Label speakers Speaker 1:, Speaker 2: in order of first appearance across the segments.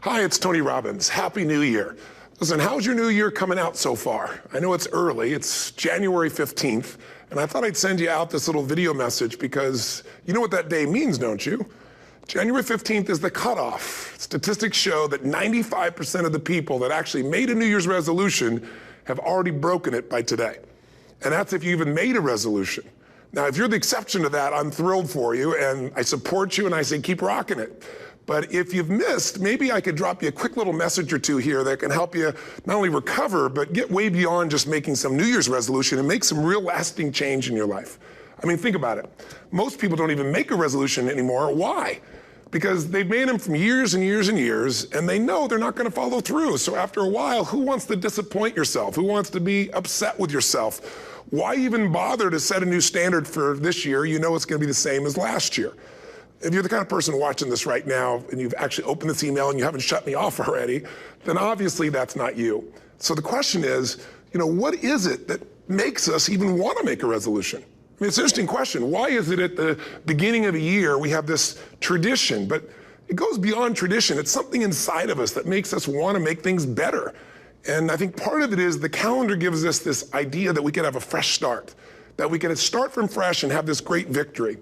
Speaker 1: Hi, it's Tony Robbins. Happy New Year. Listen, how's your new year coming out so far? I know it's early, it's January 15th, and I thought I'd send you out this little video message because you know what that day means, don't you? January 15th is the cutoff. Statistics show that 95% of the people that actually made a New Year's resolution have already broken it by today. And that's if you even made a resolution. Now, if you're the exception to that, I'm thrilled for you, and I support you, and I say keep rocking it. But if you've missed, maybe I could drop you a quick little message or two here that can help you not only recover, but get way beyond just making some New Year's resolution and make some real lasting change in your life. I mean, think about it. Most people don't even make a resolution anymore. Why? Because they've made them from years and years and years, and they know they're not going to follow through. So after a while, who wants to disappoint yourself? Who wants to be upset with yourself? Why even bother to set a new standard for this year? You know it's going to be the same as last year. If you're the kind of person watching this right now and you've actually opened this email and you haven't shut me off already, then obviously that's not you. So the question is, what is it that makes us even want to make a resolution? I mean, it's an interesting question. Why is it at the beginning of a year we have this tradition, but it goes beyond tradition. It's something inside of us that makes us want to make things better. And I think part of it is the calendar gives us this idea that we can have a fresh start, that we can start from fresh and have this great victory.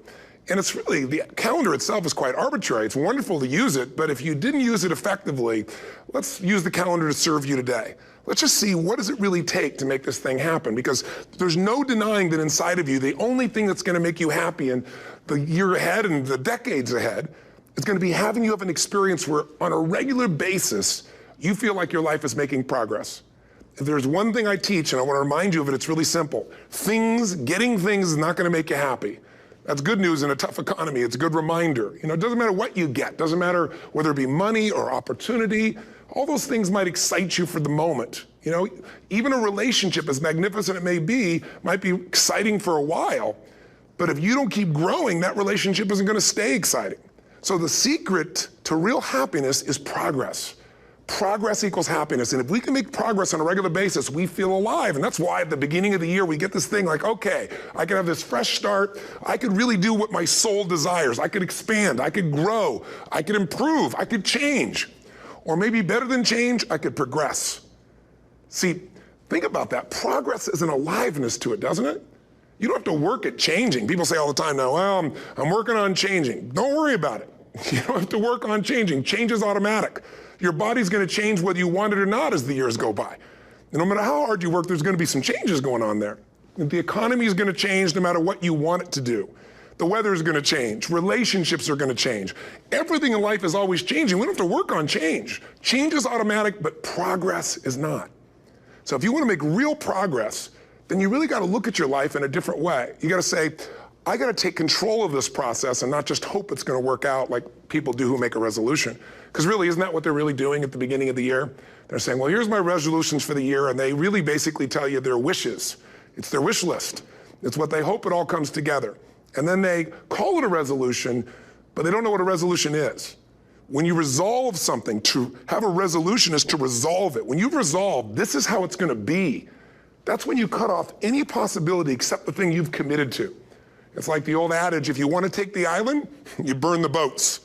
Speaker 1: And it's really, the calendar itself is quite arbitrary. It's wonderful to use it, but if you didn't use it effectively, let's use the calendar to serve you today. Let's just see, what does it really take to make this thing happen? Because there's no denying that inside of you, the only thing that's gonna make you happy in the year ahead and the decades ahead is gonna be having you have an experience where on a regular basis, you feel like your life is making progress. If there's one thing I teach, and I wanna remind you of it, it's really simple. Getting things is not gonna make you happy. That's good news in a tough economy. It's a good reminder. It doesn't matter what you get. Doesn't matter whether it be money or opportunity. All those things might excite you for the moment. Even a relationship, as magnificent it may be, might be exciting for a while. But if you don't keep growing, that relationship isn't going to stay exciting. So the secret to real happiness is progress. Progress equals happiness. And if we can make progress on a regular basis, we feel alive. And that's why at the beginning of the year, we get this thing like, okay, I can have this fresh start. I could really do what my soul desires. I could expand. I could grow. I could improve. I could change. Or maybe better than change, I could progress. See, think about that. Progress is an aliveness to it, doesn't it? You don't have to work at changing. People say all the time now, well, I'm working on changing. Don't worry about it. You don't have to work on changing. Change is automatic. Your body's going to change whether you want it or not as the years go by. And no matter how hard you work, there's going to be some changes going on there. The economy is going to change no matter what you want it to do. The weather is going to change. Relationships are going to change. Everything in life is always changing. We don't have to work on change. Change is automatic, but progress is not. So if you want to make real progress, then you really got to look at your life in a different way. You got to say, I got to take control of this process and not just hope it's going to work out like people do who make a resolution. Because really, isn't that what they're really doing at the beginning of the year? They're saying, well, here's my resolutions for the year, and they really basically tell you their wishes. It's their wish list. It's what they hope it all comes together. And then they call it a resolution, but they don't know what a resolution is. When you resolve something, to have a resolution is to resolve it. When you've resolved, this is how it's going to be. That's when you cut off any possibility except the thing you've committed to. It's like the old adage, if you want to take the island, you burn the boats.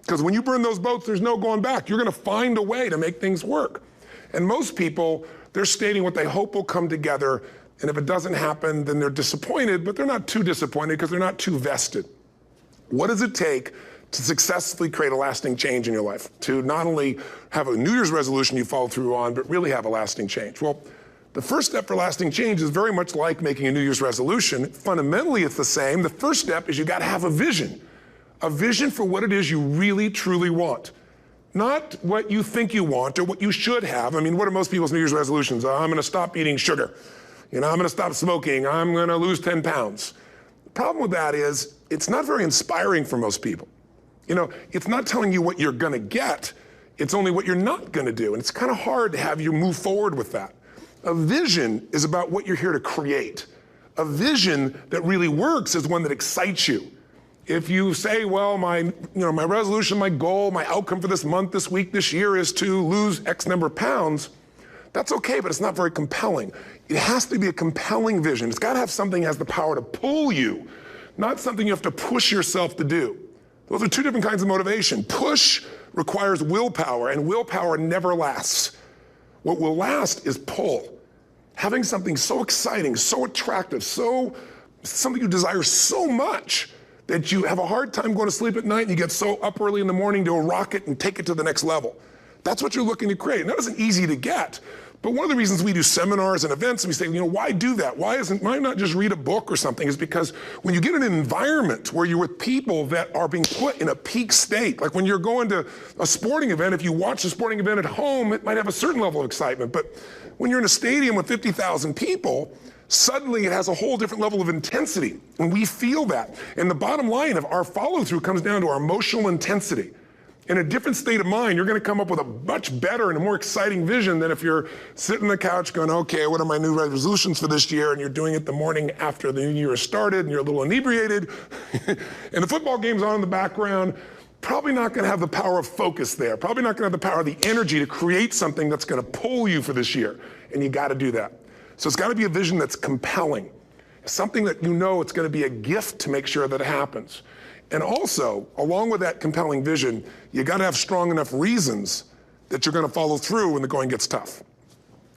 Speaker 1: Because when you burn those boats, there's no going back. You're going to find a way to make things work. And most people, they're stating what they hope will come together, and if it doesn't happen, then they're disappointed, but they're not too disappointed because they're not too vested. What does it take to successfully create a lasting change in your life? To not only have a New Year's resolution you follow through on, but really have a lasting change? Well, the first step for lasting change is very much like making a New Year's resolution. Fundamentally, it's the same. The first step is you got to have a vision for what it is you really, truly want. Not what you think you want or what you should have. I mean, what are most people's New Year's resolutions? I'm going to stop eating sugar. I'm going to stop smoking. I'm going to lose 10 pounds. The problem with that is it's not very inspiring for most people. It's not telling you what you're going to get. It's only what you're not going to do. And it's kind of hard to have you move forward with that. A vision is about what you're here to create. A vision that really works is one that excites you. If you say, well, my resolution, my goal, my outcome for this month, this week, this year is to lose X number of pounds, that's okay, but it's not very compelling. It has to be a compelling vision. It's got to have something that has the power to pull you, not something you have to push yourself to do. Those are two different kinds of motivation. Push requires willpower, and willpower never lasts. What will last is pull. Having something so exciting, so attractive, something you desire so much that you have a hard time going to sleep at night and you get so up early in the morning to rock it and take it to the next level. That's what you're looking to create. And that isn't easy to get. But one of the reasons we do seminars and events and we say, why do that? Why not just read a book or something? Is because when you get in an environment where you're with people that are being put in a peak state, like when you're going to a sporting event, if you watch a sporting event at home, it might have a certain level of excitement. But when you're in a stadium with 50,000 people, suddenly it has a whole different level of intensity. And we feel that. And the bottom line of our follow-through comes down to our emotional intensity. In a different state of mind, you're going to come up with a much better and a more exciting vision than if you're sitting on the couch going, okay, what are my new resolutions for this year? And you're doing it the morning after the new year started and you're a little inebriated and the football game's on in the background. Probably not going to have the power of focus there. Probably not going to have the power of the energy to create something that's going to pull you for this year. And you got to do that. So it's got to be a vision that's compelling. Something that it's going to be a gift to make sure that it happens. And also, along with that compelling vision, you got to have strong enough reasons that you're going to follow through when the going gets tough.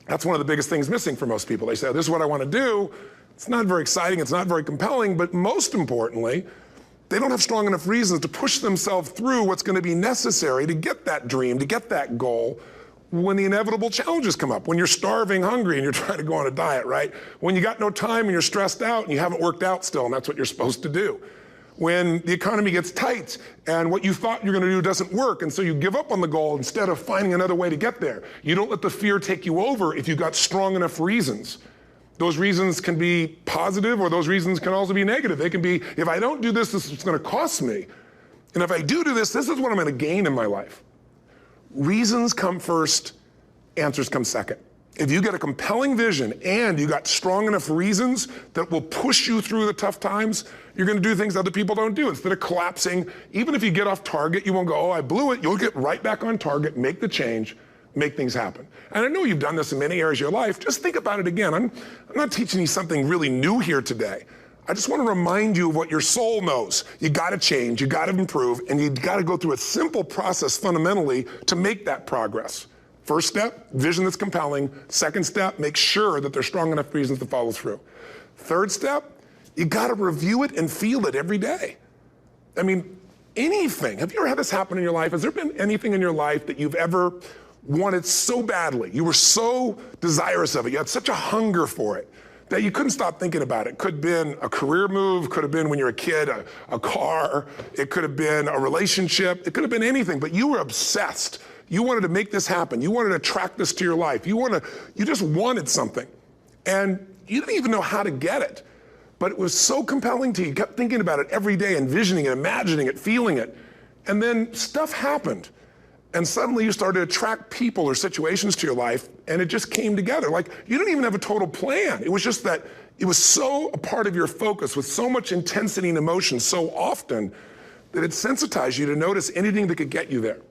Speaker 1: That's one of the biggest things missing for most people. They say, this is what I want to do. It's not very exciting. It's not very compelling. But most importantly, they don't have strong enough reasons to push themselves through what's going to be necessary to get that dream, to get that goal when the inevitable challenges come up. When you're starving, hungry, and you're trying to go on a diet, right? When you got no time and you're stressed out and you haven't worked out still, and that's what you're supposed to do. When the economy gets tight and what you thought you're going to do doesn't work, and so you give up on the goal instead of finding another way to get there. You don't let the fear take you over if you've got strong enough reasons. Those reasons can be positive, or those reasons can also be negative. They can be, if I don't do this, this is what's going to cost me. And if I do this, this is what I'm going to gain in my life. Reasons come first, answers come second. If you get a compelling vision and you got strong enough reasons that will push you through the tough times, you're going to do things other people don't do. Instead of collapsing, even if you get off target, you won't go, oh, I blew it. You'll get right back on target, make the change, make things happen. And I know you've done this in many areas of your life. Just think about it again. I'm not teaching you something really new here today. I just want to remind you of what your soul knows. You got to change, you got to improve, and you got to go through a simple process fundamentally to make that progress. First step, vision that's compelling. Second step, make sure that there's strong enough reasons to follow through. Third step, you got to review it and feel it every day. I mean, anything. Have you ever had this happen in your life? Has there been anything in your life that you've ever wanted so badly? You were so desirous of it. You had such a hunger for it that you couldn't stop thinking about it. Could have been a career move, could have been when you were a kid, a car, it could have been a relationship, it could have been anything, but you were obsessed. You wanted to make this happen. You wanted to attract this to your life. You just wanted something. And you didn't even know how to get it. But it was so compelling to you. You kept thinking about it every day, envisioning it, imagining it, feeling it. And then stuff happened. And suddenly you started to attract people or situations to your life, and it just came together. Like, you didn't even have a total plan. It was just that it was so a part of your focus with so much intensity and emotion so often that it sensitized you to notice anything that could get you there.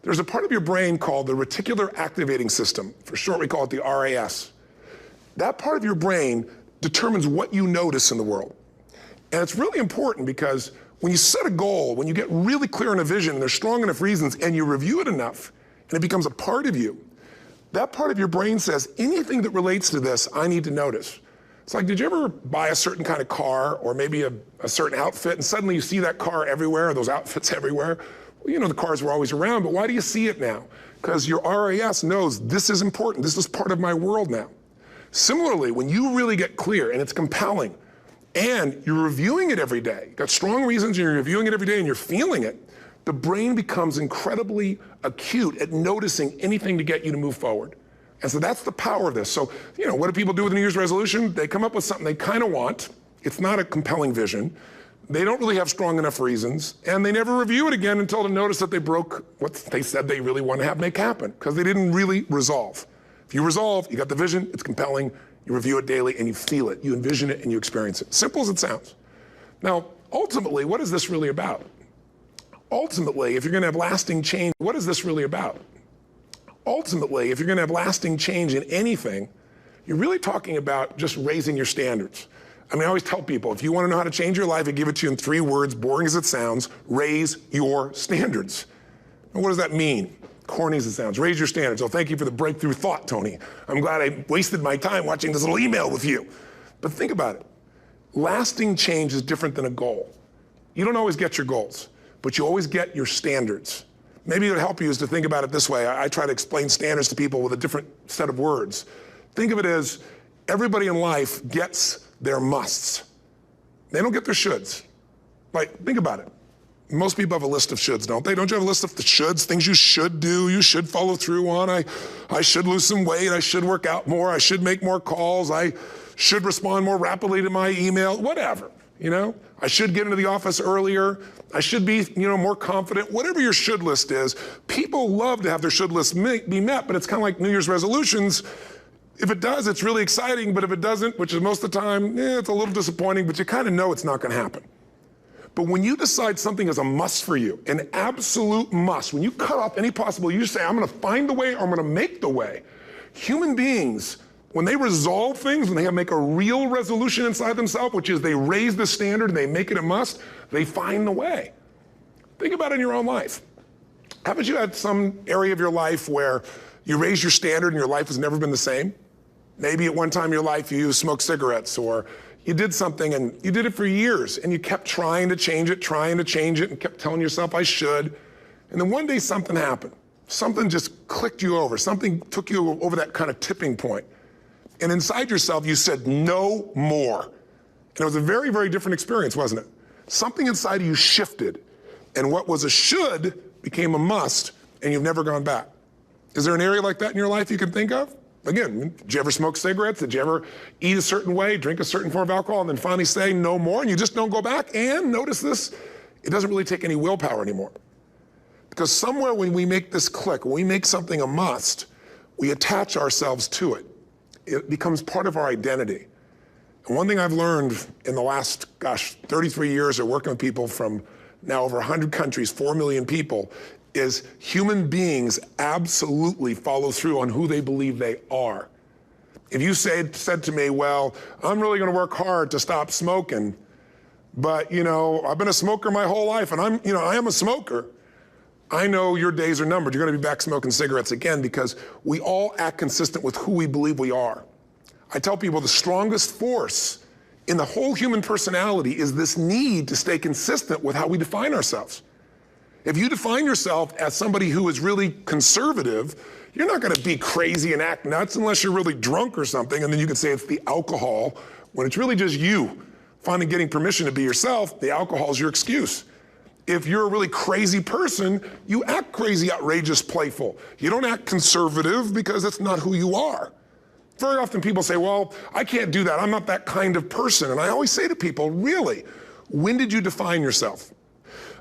Speaker 1: There's a part of your brain called the reticular activating system. For short, we call it the RAS. That part of your brain determines what you notice in the world. And it's really important because when you set a goal, when you get really clear on a vision and there's strong enough reasons and you review it enough and it becomes a part of you, that part of your brain says, anything that relates to this, I need to notice. It's like, did you ever buy a certain kind of car or maybe a certain outfit and suddenly you see that car everywhere or those outfits everywhere? Well, you know the cars were always around, but why do you see it now? Because your RAS knows this is important. This is part of my world now. Similarly, when you really get clear and it's compelling and you're reviewing it every day, you've got strong reasons and you're reviewing it every day and you're feeling it, the brain becomes incredibly acute at noticing anything to get you to move forward. And so that's the power of this. So, what do people do with a New Year's resolution? They come up with something they kind of want. It's not a compelling vision. They don't really have strong enough reasons, and they never review it again until they notice that they broke what they said they really want to make happen, because they didn't really resolve. If you resolve, you got the vision, it's compelling, you review it daily, and you feel it, you envision it, and you experience it. Simple as it sounds. Now, ultimately, what is this really about? Ultimately, if you're going to have lasting change, what is this really about? Ultimately, if you're going to have lasting change in anything, you're really talking about just raising your standards. I always tell people, if you want to know how to change your life, I give it to you in 3 words, boring as it sounds: raise your standards. And what does that mean? Corny as it sounds. Raise your standards. Oh, thank you for the breakthrough thought, Tony. I'm glad I wasted my time watching this little email with you. But think about it. Lasting change is different than a goal. You don't always get your goals, but you always get your standards. Maybe it would help you is to think about it this way. I try to explain standards to people with a different set of words. Think of it as everybody in life gets their musts. They don't get their shoulds. Like, think about it. Most people have a list of shoulds, don't they? Don't you have a list of the shoulds, things you should do, you should follow through on? I should lose some weight, I should work out more, I should make more calls, I should respond more rapidly to my email, whatever, you know? I should get into the office earlier, I should be, more confident. Whatever your should list is, people love to have their should list be met, but it's kind of like New Year's resolutions. If it does, it's really exciting, but if it doesn't, which is most of the time, it's a little disappointing, but you kind of know it's not going to happen. But when you decide something is a must for you, an absolute must, when you cut off any possible, you say, I'm going to find the way or I'm going to make the way. Human beings, when they resolve things, when they make a real resolution inside themselves, which is they raise the standard and they make it a must, they find the way. Think about it in your own life. Haven't you had some area of your life where you raised your standard and your life has never been the same? Maybe at one time in your life you smoked cigarettes, or you did something and you did it for years and you kept trying to change it and kept telling yourself I should. And then one day something happened. Something just clicked you over. Something took you over that kind of tipping point. And inside yourself you said no more. And it was a very, very different experience, wasn't it? Something inside of you shifted and what was a should became a must and you've never gone back. Is there an area like that in your life you can think of? Again, did you ever smoke cigarettes? Did you ever eat a certain way, drink a certain form of alcohol, and then finally say no more, and you just don't go back? And notice this, it doesn't really take any willpower anymore. Because somewhere when we make this click, when we make something a must, we attach ourselves to it. It becomes part of our identity. And one thing I've learned in the last, 33 years of working with people from now over 100 countries, 4 million people, is human beings absolutely follow through on who they believe they are. If you said to me, well, I'm really going to work hard to stop smoking, but I've been a smoker my whole life and I am a smoker. I know your days are numbered. You're going to be back smoking cigarettes again because we all act consistent with who we believe we are. I tell people the strongest force in the whole human personality is this need to stay consistent with how we define ourselves. If you define yourself as somebody who is really conservative, you're not going to be crazy and act nuts unless you're really drunk or something, and then you can say it's the alcohol. When it's really just you finally getting permission to be yourself, the alcohol is your excuse. If you're a really crazy person, you act crazy, outrageous, playful. You don't act conservative because that's not who you are. Very often people say, well, I can't do that. I'm not that kind of person. And I always say to people, really, when did you define yourself?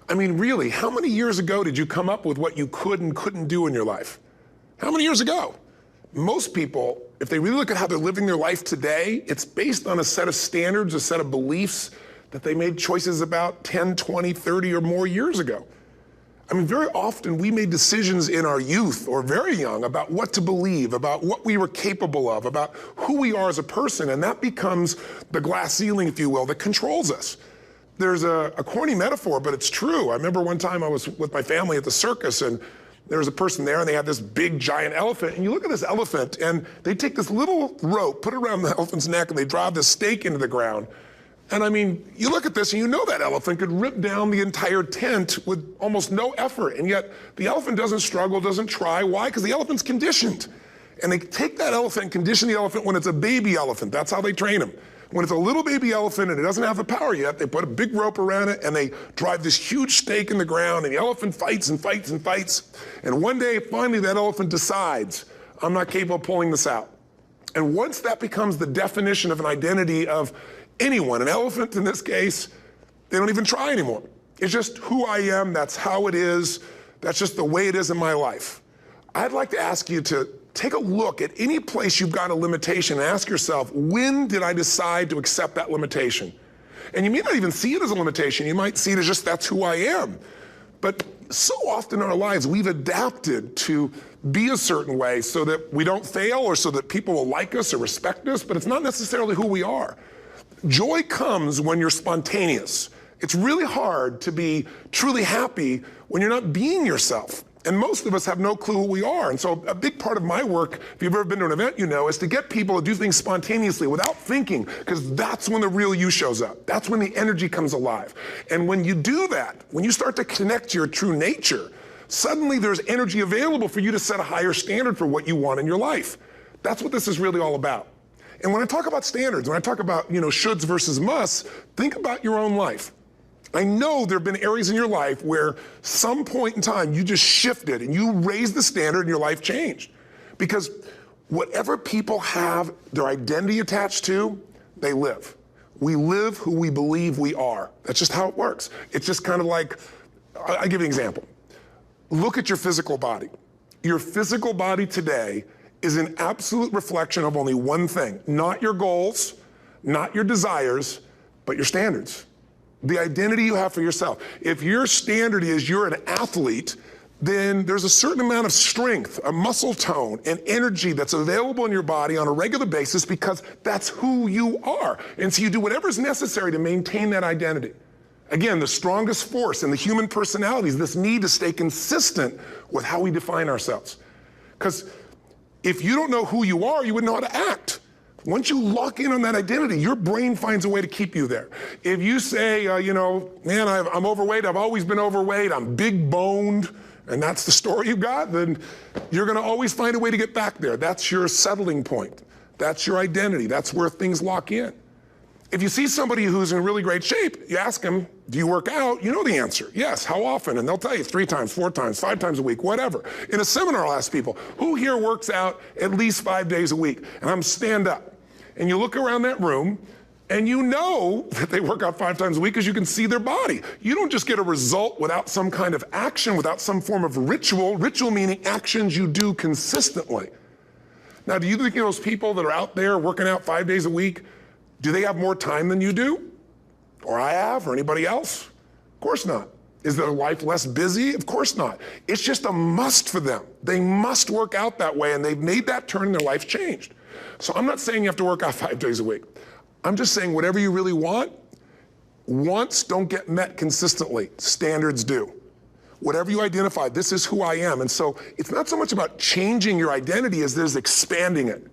Speaker 1: I mean, really, how many years ago did you come up with what you could and couldn't do in your life? How many years ago? Most people, if they really look at how they're living their life today, it's based on a set of standards, a set of beliefs that they made choices about 10, 20, 30 or more years ago. I mean, very often we made decisions in our youth or very young about what to believe, about what we were capable of, about who we are as a person, and that becomes the glass ceiling, if you will, that controls us. There's a corny metaphor, but it's true. I remember one time I was with my family at the circus and there was a person there and they had this big giant elephant. And you look at this elephant and they take this little rope, put it around the elephant's neck and they drive this stake into the ground. And I mean, you look at this and you know that elephant could rip down the entire tent with almost no effort. And yet the elephant doesn't struggle, doesn't try. Why? Because the elephant's conditioned. And they take that elephant and condition the elephant when it's a baby elephant. That's how they train them. When it's a little baby elephant and it doesn't have the power yet, they put a big rope around it and they drive this huge stake in the ground and the elephant fights and fights and fights. And one day, finally, that elephant decides, I'm not capable of pulling this out. And once that becomes the definition of an identity of anyone, an elephant in this case, they don't even try anymore. It's just who I am, that's how it is, that's just the way it is in my life. I'd like to ask you to take a look at any place you've got a limitation and ask yourself, when did I decide to accept that limitation? And you may not even see it as a limitation. You might see it as just that's who I am. But so often in our lives, we've adapted to be a certain way so that we don't fail or so that people will like us or respect us, but it's not necessarily who we are. Joy comes when you're spontaneous. It's really hard to be truly happy when you're not being yourself. And most of us have no clue who we are. And so a big part of my work, if you've ever been to an event, you know, is to get people to do things spontaneously without thinking, because that's when the real you shows up. That's when the energy comes alive. And when you do that, when you start to connect to your true nature, suddenly there's energy available for you to set a higher standard for what you want in your life. That's what this is really all about. And when I talk about standards, when I talk about, shoulds versus musts, think about your own life. I know there have been areas in your life where some point in time you just shifted and you raised the standard and your life changed. Because whatever people have their identity attached to, they live. We live who we believe we are. That's just how it works. It's just kind of like, I'll give you an example. Look at your physical body. Your physical body today is an absolute reflection of only one thing, not your goals, not your desires, but your standards. The identity you have for yourself. If your standard is you're an athlete, then there's a certain amount of strength, a muscle tone, and energy that's available in your body on a regular basis because that's who you are. And so you do whatever's necessary to maintain that identity. Again, the strongest force in the human personality is this need to stay consistent with how we define ourselves. Because if you don't know who you are, you wouldn't know how to act. Once you lock in on that identity, your brain finds a way to keep you there. If you say, man, I'm overweight, I've always been overweight, I'm big boned, and that's the story you got, then you're gonna always find a way to get back there. That's your settling point. That's your identity. That's where things lock in. If you see somebody who's in really great shape, you ask them, do you work out? You know the answer. Yes, how often? And they'll tell you 3 times, 4 times, 5 times a week, whatever. In a seminar, I'll ask people, who here works out at least 5 days a week? And I'm stand up. And you look around that room, and you know that they work out 5 times a week because you can see their body. You don't just get a result without some kind of action, without some form of ritual. Ritual meaning actions you do consistently. Now, do you think those people that are out there working out 5 days a week, do they have more time than you do? Or I have, or anybody else? Of course not. Is their life less busy? Of course not. It's just a must for them. They must work out that way, and they've made that turn and their life's changed. So I'm not saying you have to work out 5 days a week. I'm just saying whatever you really want, wants don't get met consistently. Standards do. Whatever you identify, this is who I am. And so it's not so much about changing your identity as there's expanding it.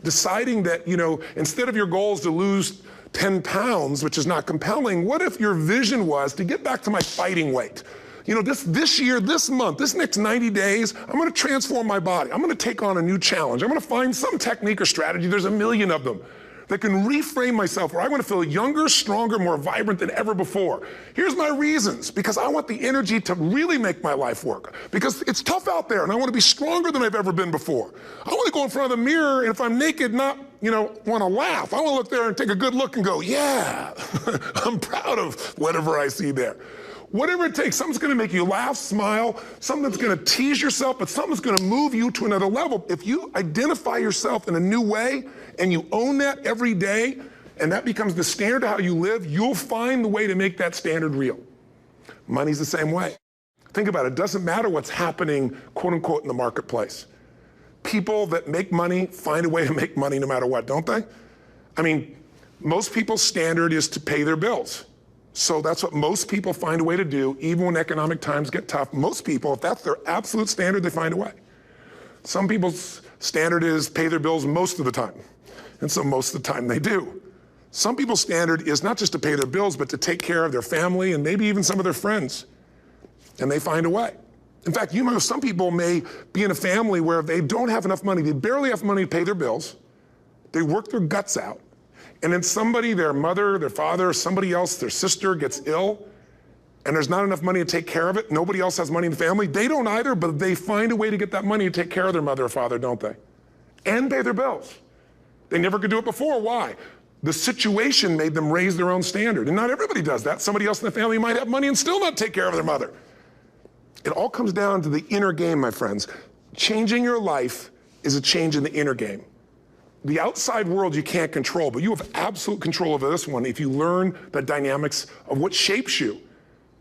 Speaker 1: Deciding that, instead of your goal is to lose 10 pounds, which is not compelling, what if your vision was to get back to my fighting weight? This year, this month, this next 90 days, I'm gonna transform my body. I'm gonna take on a new challenge. I'm gonna find some technique or strategy, there's a million of them, that can reframe myself where I want to feel younger, stronger, more vibrant than ever before. Here's my reasons, because I want the energy to really make my life work. Because it's tough out there and I want to be stronger than I've ever been before. I want to go in front of the mirror and if I'm naked, not, want to laugh. I want to look there and take a good look and go, yeah, I'm proud of whatever I see there. Whatever it takes, something's gonna make you laugh, smile, something that's gonna tease yourself, but something's gonna move you to another level. If you identify yourself in a new way and you own that every day, and that becomes the standard of how you live, you'll find the way to make that standard real. Money's the same way. Think about it, it doesn't matter what's happening, quote unquote, in the marketplace. People that make money find a way to make money no matter what, don't they? I mean, most people's standard is to pay their bills. So that's what most people find a way to do, even when economic times get tough. Most people, if that's their absolute standard, they find a way. Some people's standard is pay their bills most of the time. And so most of the time they do. Some people's standard is not just to pay their bills, but to take care of their family and maybe even some of their friends. And they find a way. In fact, some people may be in a family where they don't have enough money. They barely have money to pay their bills. They work their guts out. And then somebody, their mother, their father, somebody else, their sister gets ill, and there's not enough money to take care of it. Nobody else has money in the family. They don't either, but they find a way to get that money to take care of their mother or father, don't they? And pay their bills. They never could do it before. Why? The situation made them raise their own standard. And not everybody does that. Somebody else in the family might have money and still not take care of their mother. It all comes down to the inner game, my friends. Changing your life is a change in the inner game. The outside world you can't control, but you have absolute control over this one if you learn the dynamics of what shapes you.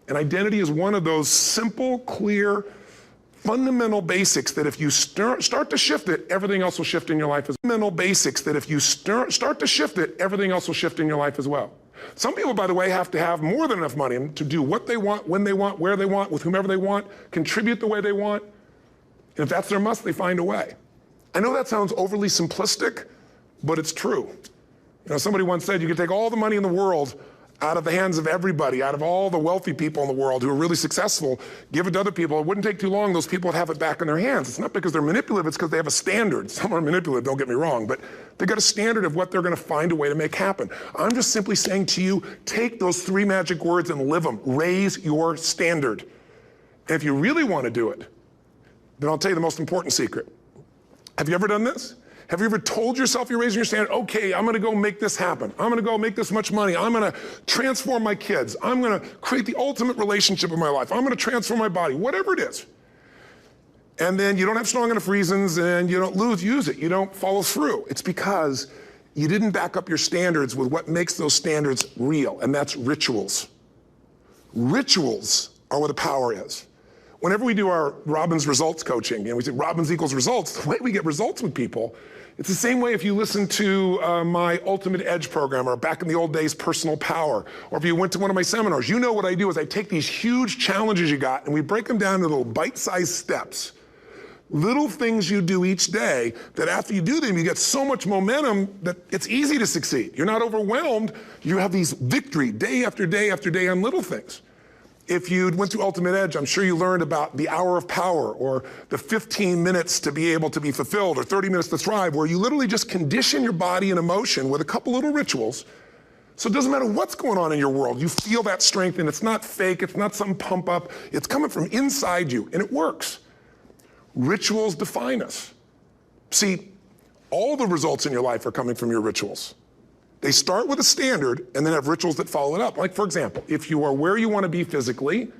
Speaker 1: And identity is one of those simple, clear, fundamental basics that if you start to shift it, everything else will shift in your life as well. Fundamental basics that if you start to shift it, everything else will shift in your life as well. Some people, by the way, have to have more than enough money to do what they want, when they want, where they want, with whomever they want, contribute the way they want. And if that's their must, they find a way. I know that sounds overly simplistic, but it's true. You know, somebody once said you could take all the money in the world out of the hands of everybody, out of all the wealthy people in the world who are really successful, give it to other people. It wouldn't take too long, those people would have it back in their hands. It's not because they're manipulative, it's because they have a standard. Some are manipulative, don't get me wrong, but they've got a standard of what they're gonna find a way to make happen. I'm just simply saying to you, take those 3 magic words and live them. Raise your standard. And if you really wanna do it, then I'll tell you the most important secret. Have you ever done this? Have you ever told yourself you're raising your standard? Okay, I'm gonna go make this happen. I'm gonna go make this much money. I'm gonna transform my kids. I'm gonna create the ultimate relationship in my life. I'm gonna transform my body, whatever it is. And then you don't have strong enough reasons and you don't use it. You don't follow through. It's because you didn't back up your standards with what makes those standards real, and that's rituals. Rituals are where the power is. Whenever we do our Robbins results coaching, and we say Robbins equals results, the way we get results with people, it's the same way if you listen to my Ultimate Edge program, or back in the old days, Personal Power, or if you went to one of my seminars. You know what I do is I take these huge challenges you got and we break them down into little bite-sized steps. Little things you do each day that after you do them, you get so much momentum that it's easy to succeed. You're not overwhelmed. You have these victory day after day after day on little things. If you went through Ultimate Edge, I'm sure you learned about the hour of power, or the 15 minutes to be able to be fulfilled, or 30 minutes to thrive, where you literally just condition your body and emotion with a couple little rituals. So it doesn't matter what's going on in your world, you feel that strength, and it's not fake, it's not some pump up, it's coming from inside you, and it works. Rituals define us. See, all the results in your life are coming from your rituals. They start with a standard and then have rituals that follow it up. Like, for example, if you are where you want to be physically,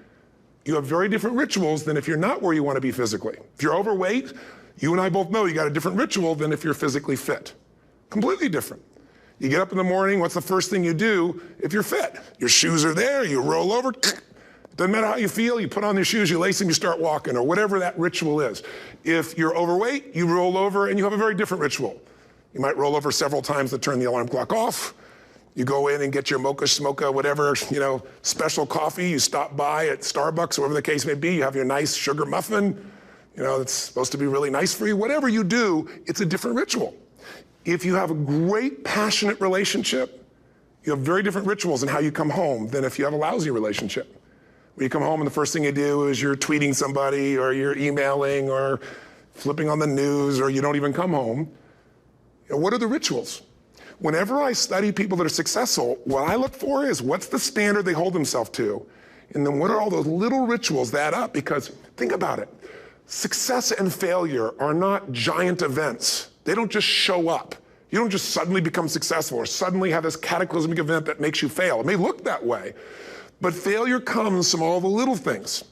Speaker 1: you have very different rituals than if you're not where you want to be physically. If you're overweight, you and I both know you got a different ritual than if you're physically fit. Completely different. You get up in the morning, what's the first thing you do if you're fit? Your shoes are there, you roll over, doesn't matter how you feel, you put on your shoes, you lace them, you start walking, or whatever that ritual is. If you're overweight, you roll over and you have a very different ritual. You might roll over several times to turn the alarm clock off. You go in and get your mocha, smocha, whatever, special coffee. You stop by at Starbucks, whatever the case may be. You have your nice sugar muffin. It's supposed to be really nice for you. Whatever you do, it's a different ritual. If you have a great, passionate relationship, you have very different rituals in how you come home than if you have a lousy relationship. When you come home and the first thing you do is you're tweeting somebody, or you're emailing, or flipping on the news, or you don't even come home. What are the rituals? Whenever I study people that are successful, what I look for is what's the standard they hold themselves to, and then what are all those little rituals that add up? Because think about it. Success and failure are not giant events. They don't just show up. You don't just suddenly become successful or suddenly have this cataclysmic event that makes you fail. It may look that way, but failure comes from all the little things.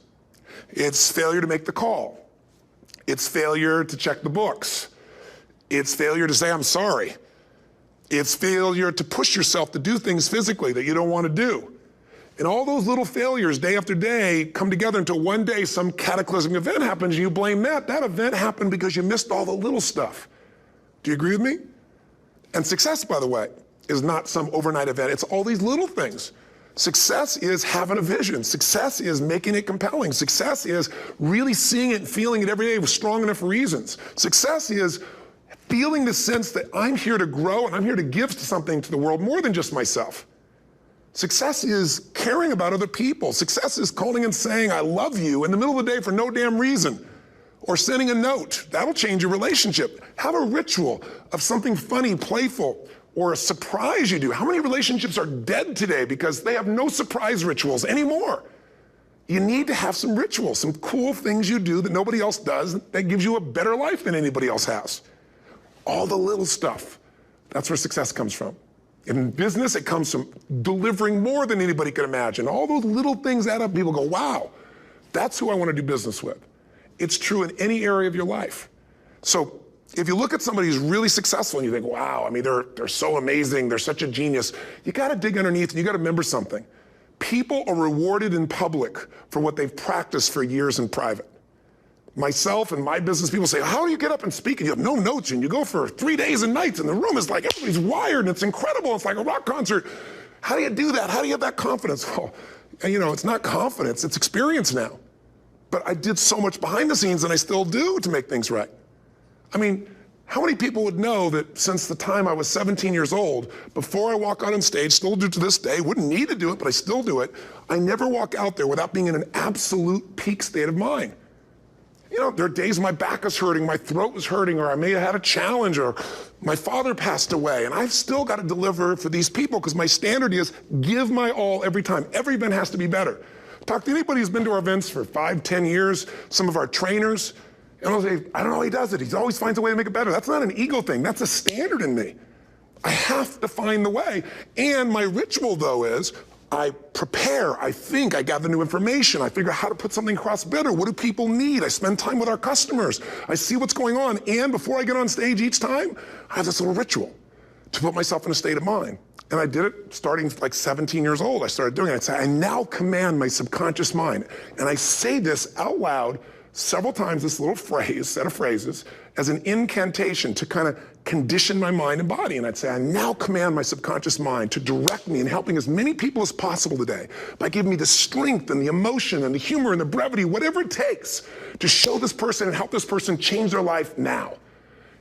Speaker 1: It's failure to make the call. It's failure to check the books. It's failure to say, I'm sorry. It's failure to push yourself to do things physically that you don't want to do. And all those little failures day after day come together until one day some cataclysmic event happens and you blame that. That event happened because you missed all the little stuff. Do you agree with me? And success, by the way, is not some overnight event. It's all these little things. Success is having a vision. Success is making it compelling. Success is really seeing it and feeling it every day with strong enough reasons. Success is feeling the sense that I'm here to grow and I'm here to give something to the world more than just myself. Success is caring about other people. Success is calling and saying, I love you in the middle of the day for no damn reason. Or sending a note. That'll change your relationship. Have a ritual of something funny, playful, or a surprise you do. How many relationships are dead today because they have no surprise rituals anymore? You need to have some rituals, some cool things you do that nobody else does that gives you a better life than anybody else has. All the little stuff, that's where success comes from. In business, it comes from delivering more than anybody could imagine. All those little things add up. People go, wow, that's who I want to do business with. It's true in any area of your life. So if you look at somebody who's really successful and you think, wow, they're so amazing, they're such a genius, you got to dig underneath and you got to remember something. People are rewarded in public for what they've practiced for years in private. Myself and my business people say, how do you get up and speak? And you have no notes and you go for 3 days and nights and the room is like, everybody's wired and it's incredible. It's like a rock concert. How do you do that? How do you have that confidence? Well, you know, it's not confidence, it's experience now. But I did so much behind the scenes, and I still do, to make things right. I mean, how many people would know that since the time I was 17 years old, before I walk out on stage, still do to this day, wouldn't need to do it, but I still do it, I never walk out there without being in an absolute peak state of mind. You know, there are days my back is hurting, my throat was hurting, or I may have had a challenge, or my father passed away, and I've still got to deliver for these people because my standard is give my all every time. Every event has to be better. Talk to anybody who's been to our events for 5, 10 years, some of our trainers, and I'll say, I don't know how he does it. He always finds a way to make it better. That's not an ego thing. That's a standard in me. I have to find the way. And my ritual, though, is I prepare, I think, I gather new information, I figure out how to put something across better. What do people need? I spend time with our customers. I see what's going on. And before I get on stage each time, I have this little ritual to put myself in a state of mind. And I did it starting like 17 years old. I started doing it. I'd say, I now command my subconscious mind. And I say this out loud several times, this little phrase, set of phrases, as an incantation to kind of condition my mind and body. And I'd say, I now command my subconscious mind to direct me in helping as many people as possible today by giving me the strength and the emotion and the humor and the brevity, whatever it takes to show this person and help this person change their life now.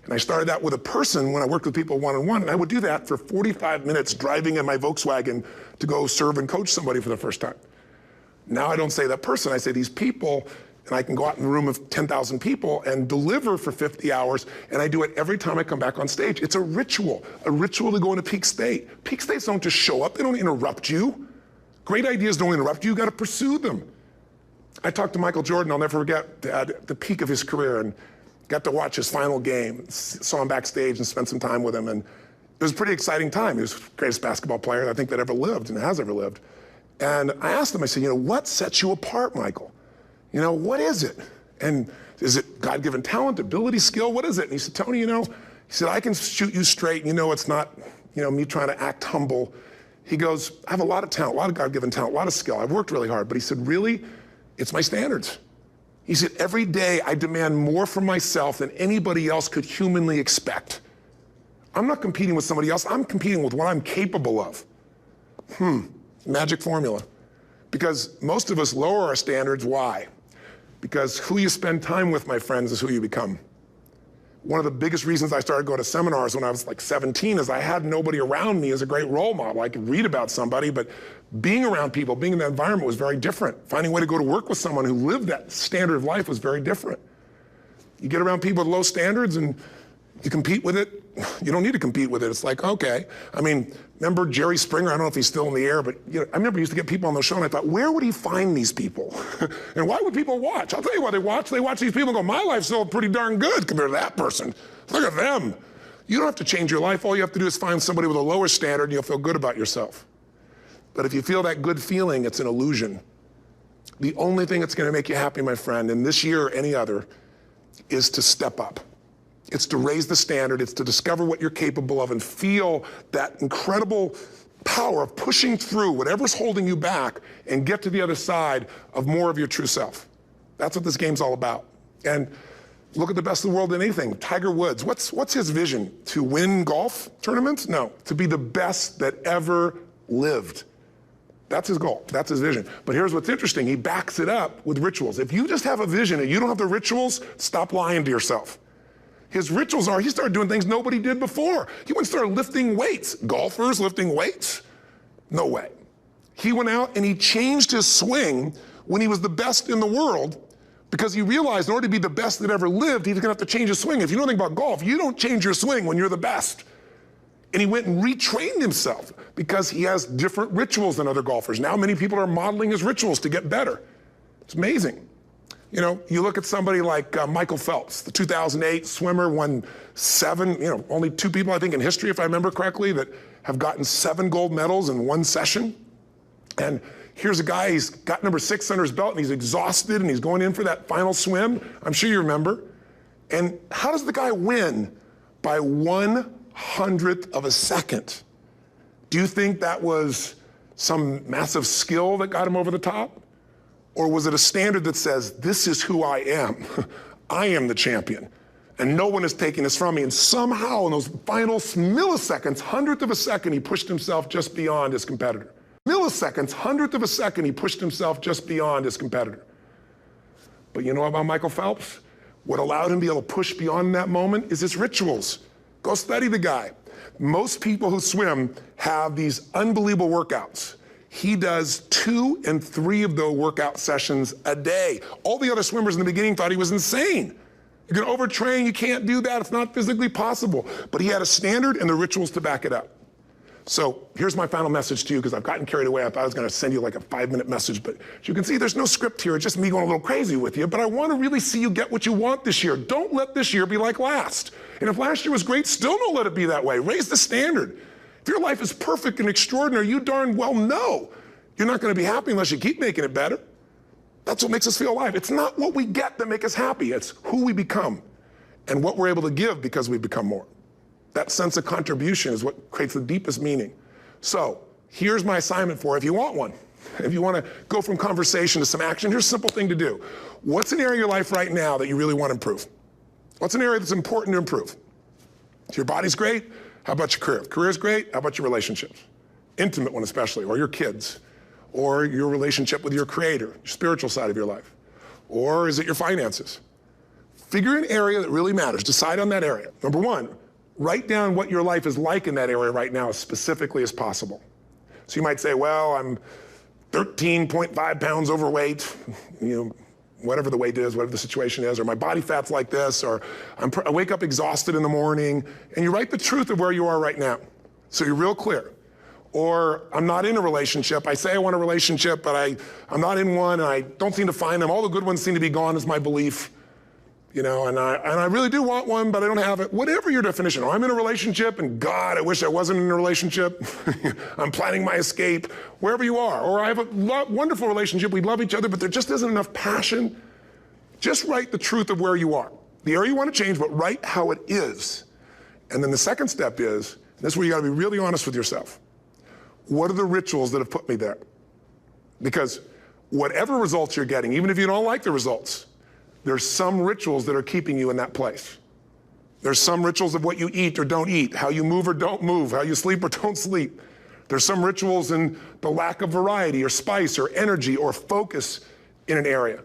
Speaker 1: And I started that with a person when I worked with people one-on-one, and I would do that for 45 minutes driving in my Volkswagen to go serve and coach somebody for the first time. Now I don't say that person, I say these people, and I can go out in a room of 10,000 people and deliver for 50 hours, and I do it every time I come back on stage. It's a ritual to go into peak state. Peak states don't just show up, they don't interrupt you. Great ideas don't interrupt you, you gotta pursue them. I talked to Michael Jordan, I'll never forget, at the peak of his career, and got to watch his final game, saw him backstage and spent some time with him, and it was a pretty exciting time. He was the greatest basketball player I think that ever lived and has ever lived. And I asked him, I said, you know, what sets you apart, Michael? You know, what is it? And is it God-given talent, ability, skill? What is it? And he said, Tony, you know, he said, I can shoot you straight, and you know it's not, you know, me trying to act humble. He goes, I have a lot of talent, a lot of God-given talent, a lot of skill. I've worked really hard, but he said, really, it's my standards. He said, every day I demand more from myself than anybody else could humanly expect. I'm not competing with somebody else, I'm competing with what I'm capable of. Magic formula. Because most of us lower our standards, why? Because who you spend time with, my friends, is who you become. One of the biggest reasons I started going to seminars when I was like 17 is I had nobody around me as a great role model. I could read about somebody, but being around people, being in that environment was very different. Finding a way to go to work with someone who lived that standard of life was very different. You get around people with low standards and you compete with it. You don't need to compete with it. It's like, okay. I mean, remember Jerry Springer? I don't know if he's still in the air, but you know, I remember he used to get people on the show and I thought, where would he find these people? And why would people watch? I'll tell you why they watch. They watch these people and go, my life's still pretty darn good compared to that person. Look at them. You don't have to change your life. All you have to do is find somebody with a lower standard and you'll feel good about yourself. But if you feel that good feeling, it's an illusion. The only thing that's going to make you happy, my friend, in this year or any other, is to step up. It's to raise the standard. It's to discover what you're capable of and feel that incredible power of pushing through whatever's holding you back and get to the other side of more of your true self. That's what this game's all about. And look at the best of the world in anything. Tiger Woods, what's his vision? To win golf tournaments? No, to be the best that ever lived. That's his goal, that's his vision. But here's what's interesting, he backs it up with rituals. If you just have a vision and you don't have the rituals, stop lying to yourself. His rituals are, he started doing things nobody did before. He went and started lifting weights. Golfers lifting weights? No way. He went out and he changed his swing when he was the best in the world because he realized in order to be the best that ever lived, he was gonna have to change his swing. If you know anything about golf, you don't change your swing when you're the best. And he went and retrained himself because he has different rituals than other golfers. Now many people are modeling his rituals to get better. It's amazing. You know, you look at somebody like Michael Phelps, the 2008 swimmer, won 7, you know, only 2 people I think in history, if I remember correctly, that have gotten 7 gold medals in one session. And here's a guy, he's got number 6 under his belt and he's exhausted and he's going in for that final swim. I'm sure you remember. And how does the guy win? By 1/100th of a second. Do you think that was some massive skill that got him over the top? Or was it a standard that says, this is who I am? I am the champion. And no one is taking this from me. And somehow in those final milliseconds, 100th of a second, he pushed himself just beyond his competitor. Milliseconds, 100th of a second, he pushed himself just beyond his competitor. But you know about Michael Phelps? What allowed him to be able to push beyond that moment is his rituals. Go study the guy. Most people who swim have these unbelievable workouts. He does 2 and 3 of those workout sessions a day. All the other swimmers in the beginning thought he was insane. You're gonna overtrain, you can't do that, it's not physically possible. But he had a standard and the rituals to back it up. So here's my final message to you, because I've gotten carried away. I thought I was gonna send you like a 5-minute message, but as you can see, there's no script here. It's just me going a little crazy with you, but I wanna really see you get what you want this year. Don't let this year be like last. And if last year was great, still don't let it be that way. Raise the standard. If your life is perfect and extraordinary, you darn well know you're not gonna be happy unless you keep making it better. That's what makes us feel alive. It's not what we get that makes us happy, it's who we become and what we're able to give because we become more. That sense of contribution is what creates the deepest meaning. So here's my assignment for you, if you want one. If you want to go from conversation to some action, here's a simple thing to do. What's an area of your life right now that you really want to improve? What's an area that's important to improve? If your body's great, how about your career? If career's great, how about your relationships? Intimate one especially, or your kids, or your relationship with your creator, your spiritual side of your life. Or is it your finances? Figure an area that really matters. Decide on that area. Number 1, write down what your life is like in that area right now as specifically as possible. So you might say, well, I'm 13.5 pounds overweight, whatever the weight is, whatever the situation is, or my body fat's like this, or I wake up exhausted in the morning, and you write the truth of where you are right now. So you're real clear. Or I'm not in a relationship. I say I want a relationship, but I'm not in one, and I don't seem to find them. All the good ones seem to be gone is my belief. And I really do want one, but I don't have it. Whatever your definition. Or I'm in a relationship, and God, I wish I wasn't in a relationship. I'm planning my escape, wherever you are. Or I have a wonderful relationship, we love each other, but there just isn't enough passion. Just write the truth of where you are. The area you want to change, but write how it is. And then the second step is, and this is where you gotta be really honest with yourself. What are the rituals that have put me there? Because whatever results you're getting, even if you don't like the results, there's some rituals that are keeping you in that place. There's some rituals of what you eat or don't eat, how you move or don't move, how you sleep or don't sleep. There's some rituals in the lack of variety or spice or energy or focus in an area.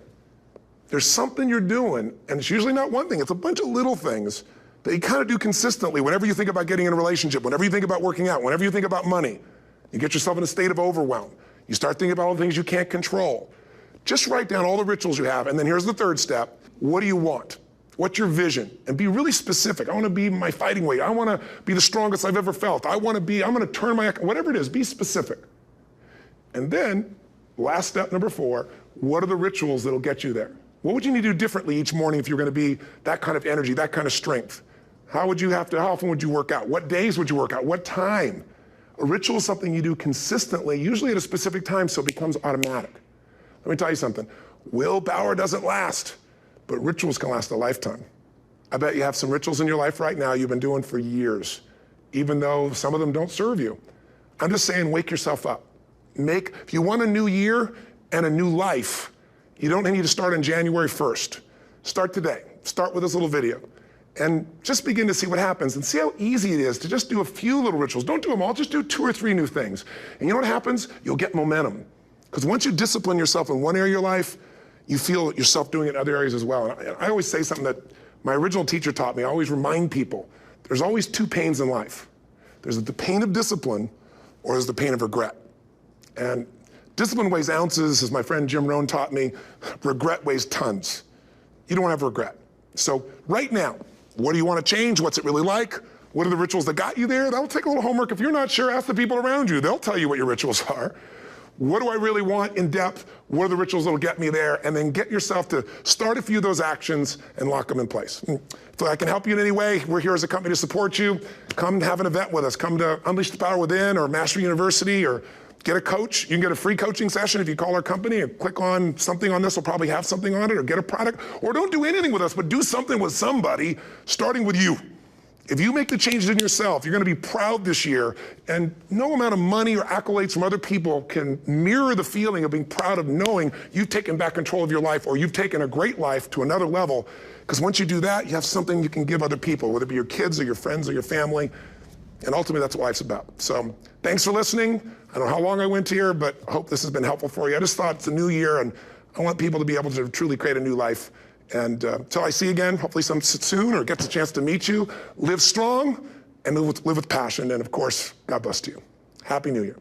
Speaker 1: There's something you're doing, and it's usually not one thing, it's a bunch of little things that you kind of do consistently whenever you think about getting in a relationship, whenever you think about working out, whenever you think about money. You get yourself in a state of overwhelm. You start thinking about all the things you can't control. Just write down all the rituals you have, and then here's the third step. What do you want? What's your vision? And be really specific. I want to be my fighting weight. I want to be the strongest I've ever felt. I'm going to turn whatever it is, be specific. And then, last step, number 4, what are the rituals that'll get you there? What would you need to do differently each morning if you're going to be that kind of energy, that kind of strength? How often would you work out? What days would you work out? What time? A ritual is something you do consistently, usually at a specific time, so it becomes automatic. Let me tell you something. Willpower doesn't last, but rituals can last a lifetime. I bet you have some rituals in your life right now you've been doing for years, even though some of them don't serve you. I'm just saying, wake yourself up. If you want a new year and a new life, you don't need to start on January 1st. Start today. Start with this little video. And just begin to see what happens and see how easy it is to just do a few little rituals. Don't do them all, just do 2 or 3 new things. And you know what happens? You'll get momentum. Because once you discipline yourself in one area of your life, you feel yourself doing it in other areas as well. And I always say something that my original teacher taught me. I always remind people, there's always 2 pains in life. There's the pain of discipline, or there's the pain of regret. And discipline weighs ounces, as my friend Jim Rohn taught me. Regret weighs tons. You don't want to have regret. So right now, what do you want to change? What's it really like? What are the rituals that got you there? That'll take a little homework. If you're not sure, ask the people around you. They'll tell you what your rituals are. What do I really want in depth? What are the rituals that'll get me there? And then get yourself to start a few of those actions and lock them in place. If I can help you in any way, we're here as a company to support you. Come have an event with us. Come to Unleash the Power Within or Mastery University, or get a coach. You can get a free coaching session if you call our company and click on something on this. Will probably have something on it, or get a product. Or don't do anything with us, but do something with somebody, starting with you. If you make the changes in yourself, you're gonna be proud this year, and no amount of money or accolades from other people can mirror the feeling of being proud of knowing you've taken back control of your life, or you've taken a great life to another level. Because once you do that, you have something you can give other people, whether it be your kids or your friends or your family. And ultimately, that's what life's about. So thanks for listening. I don't know how long I went here, but I hope this has been helpful for you. I just thought it's a new year, and I want people to be able to truly create a new life. And until I see you again, hopefully soon, or gets a chance to meet you, live strong and live with passion. And of course, God bless to you. Happy New Year.